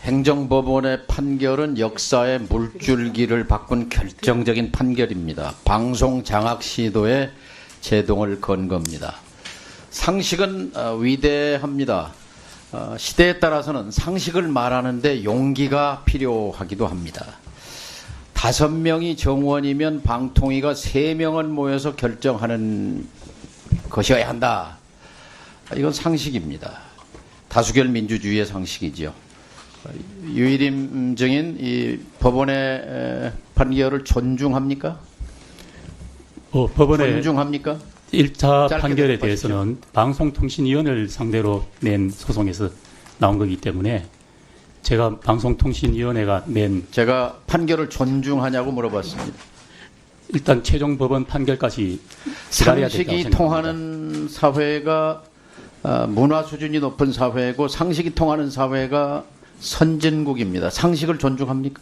행정법원의 판결은 역사의 물줄기를 바꾼 결정적인 판결입니다. 방송 장악 시도에 제동을 건 겁니다. 상식은 위대합니다. 시대에 따라서는 상식을 말하는데 용기가 필요하기도 합니다. 5명이 정원이면 방통위가 3명은 모여서 결정하는 것이어야 한다. 이건 상식입니다. 다수결 민주주의의 상식이지요. 유일임 증인, 이 법원의 판결을 존중합니까? 법원의 존중합니까? 1차 판결에 대해서는 방송통신위원회를 상대로 낸 소송에서 나온 거기 때문에 제가 방송통신위원회가 낸 제가 판결을 존중하냐고 물어봤습니다. 일단 최종 법원 판결까지 기다려야 된다고 상식이 생각합니다. 통하는 사회가 문화 수준이 높은 사회고 상식이 통하는 사회가 선진국입니다. 상식을 존중합니까?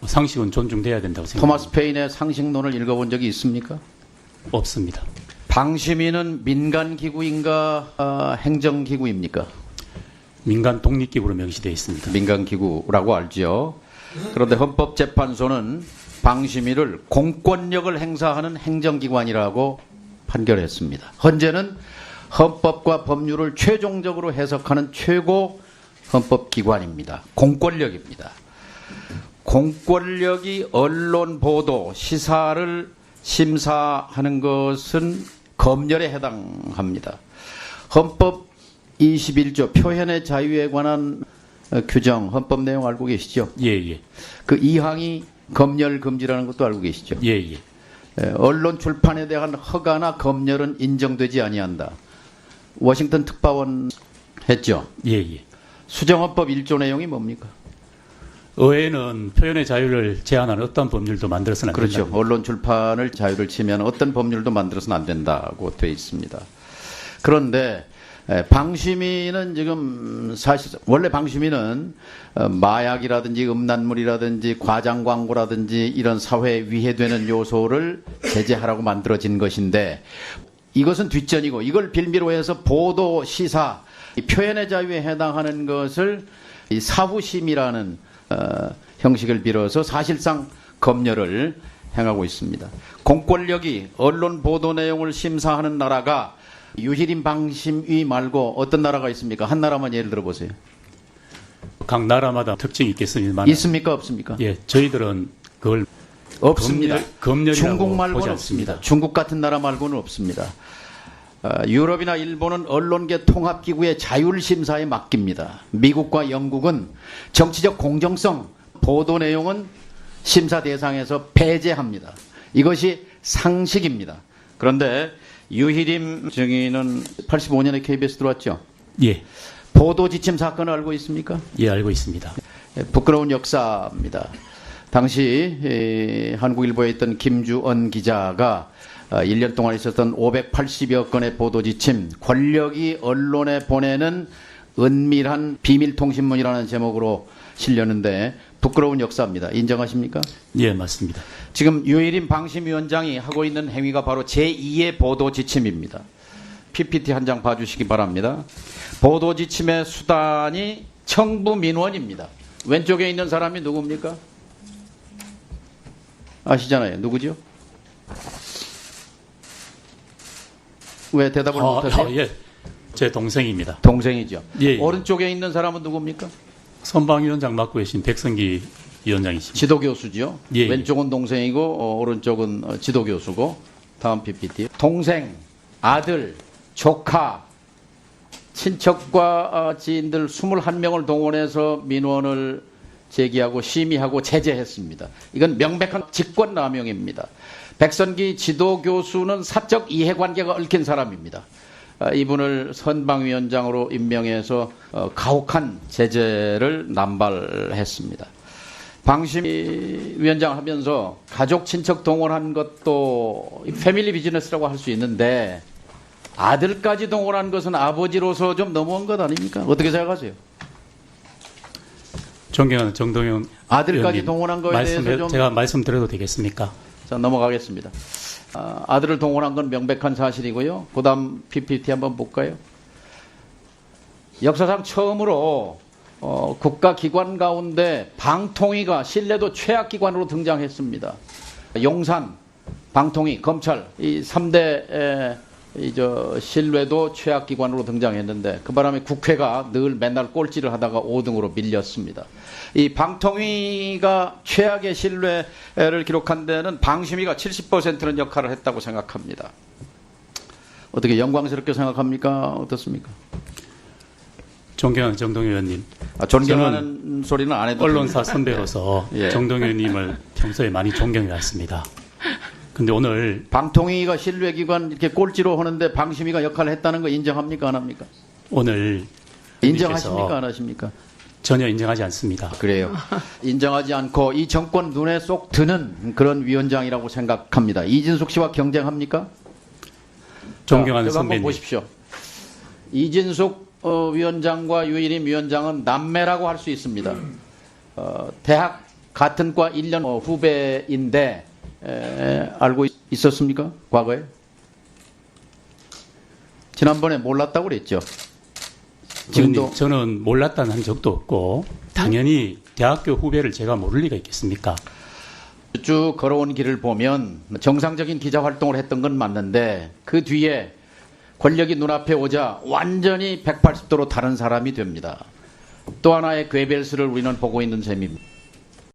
상식은 존중돼야 된다고 생각합니다. 토마스 페인의 상식론을 읽어본 적이 있습니까? 없습니다. 방심위는 민간기구인가 행정기구입니까? 민간 독립기구로 명시되어 있습니다. 민간기구라고 알죠. 그런데 헌법재판소는 방심위를 공권력을 행사하는 행정기관이라고 판결했습니다. 헌재는 헌법과 법률을 최종적으로 해석하는 최고 헌법기관입니다. 공권력입니다. 공권력이 언론 보도, 시사를 심사하는 것은 검열에 해당합니다. 헌법 21조 표현의 자유에 관한 규정, 헌법 내용 알고 계시죠? 예. 그 2항이 검열 금지라는 것도 알고 계시죠? 예. 언론 출판에 대한 허가나 검열은 인정되지 아니한다. 워싱턴 특파원 했죠? 예. 수정헌법 1조 내용이 뭡니까? 의회는 표현의 자유를 제한하는 어떤 법률도 만들어서는 안 그렇죠. 된다. 언론 출판을 자유를 치면 어떤 법률도 만들어서는 안 된다고 되어 있습니다. 그런데 방심위는 지금 사실 원래 방심위는 마약이라든지 음란물이라든지 과장 광고라든지 이런 사회에 위해되는 요소를 제재하라고 만들어진 것인데 이것은 뒷전이고 이걸 빌미로 해서 보도, 시사, 표현의 자유에 해당하는 것을 이 사후심이라는 형식을 빌어서 사실상 검열을 행하고 있습니다. 공권력이 언론 보도 내용을 심사하는 나라가 유일임 방심위 말고 어떤 나라가 있습니까? 한 나라만 예를 들어보세요. 각 나라마다 특징이 있겠습니다만 있습니까? 없습니까? 예, 저희들은 그걸 없습니다. 검열이라고 중국 보지 말고는 않습니다. 없습니다. 중국 같은 나라 말고는 없습니다. 유럽이나 일본은 언론계 통합기구의 자율심사에 맡깁니다. 미국과 영국은 정치적 공정성, 보도 내용은 심사 대상에서 배제합니다. 이것이 상식입니다. 그런데 유희림 증인은 85년에 KBS 들어왔죠? 예. 보도지침 사건을 알고 있습니까? 예, 알고 있습니다. 부끄러운 역사입니다. 당시 한국일보에 있던 김주언 기자가 1년 동안 있었던 580여 건의 보도지침, 권력이 언론에 보내는 은밀한 비밀통신문이라는 제목으로 실렸는데 부끄러운 역사입니다. 인정하십니까? 예, 맞습니다. 지금 유일임 방심위원장이 하고 있는 행위가 바로 제2의 보도지침입니다. PPT 한 장 봐주시기 바랍니다. 보도지침의 수단이 청부민원입니다. 왼쪽에 있는 사람이 누굽니까? 아시잖아요. 누구죠? 왜 대답을 못하세요? 예, 제 동생입니다. 동생이죠. 예. 오른쪽에 있는 사람은 누굽니까? 선방위원장 맡고 계신 백성기 위원장이십니다. 지도교수죠. 예. 왼쪽은 동생이고 오른쪽은 지도교수고. 다음 PPT. 동생, 아들, 조카, 친척과 지인들 21명을 동원해서 민원을 제기하고 심의하고 제재했습니다. 이건 명백한 직권남용입니다. 백선기 지도교수는 사적 이해관계가 얽힌 사람입니다. 이분을 선방위원장으로 임명해서 가혹한 제재를 남발했습니다. 방심위원장 하면서 가족 친척 동원한 것도 패밀리 비즈니스라고 할 수 있는데 아들까지 동원한 것은 아버지로서 좀 너무한 것 아닙니까? 어떻게 생각하세요? 존경하는 정동영 아들까지 의원님, 동원한 거에 대해서 좀 제가 말씀드려도 되겠습니까? 자, 넘어가겠습니다. 아들을 동원한 건 명백한 사실이고요. 그 다음 PPT 한번 볼까요? 역사상 처음으로 국가기관 가운데 방통위가 신뢰도 최악기관으로 등장했습니다. 용산, 방통위, 검찰 이 3대 신뢰도 최악기관으로 등장했는데 그 바람에 국회가 늘 맨날 꼴찌를 하다가 5등으로 밀렸습니다. 이 방통위가 최악의 신뢰를 기록한 데는 방심위가 70%는 역할을 했다고 생각합니다. 어떻게 영광스럽게 생각합니까? 어떻습니까? 존경하는 정동영 의원님. 존경하는 소리는 안 해도 언론사 됩니다. 선배로서 예. 정동영 의원님을 평소에 많이 존경해 왔습니다. 근데 오늘 방통위가 신뢰기관 이렇게 꼴찌로 하는데 방심위가 역할을 했다는 거 인정합니까? 안 합니까? 오늘 인정하십니까? 안 하십니까? 전혀 인정하지 않습니다. 그래요. 인정하지 않고 이 정권 눈에 쏙 드는 그런 위원장이라고 생각합니다. 이진숙 씨와 경쟁합니까? 존경하는 자, 한번 선배님. 보십시오. 이진숙 위원장과 유일임 위원장은 남매라고 할 수 있습니다. 대학 같은 과 1년 후배인데 알고 있었습니까? 과거에? 지난번에 몰랐다고 그랬죠. 지금도 의원님, 저는 몰랐다는 한 적도 없고 당연히 대학교 후배를 제가 모를 리가 있겠습니까? 쭉 걸어온 길을 보면 정상적인 기자 활동을 했던 건 맞는데 그 뒤에 권력이 눈앞에 오자 완전히 180도로 다른 사람이 됩니다. 또 하나의 괴벨스를 우리는 보고 있는 셈입니다.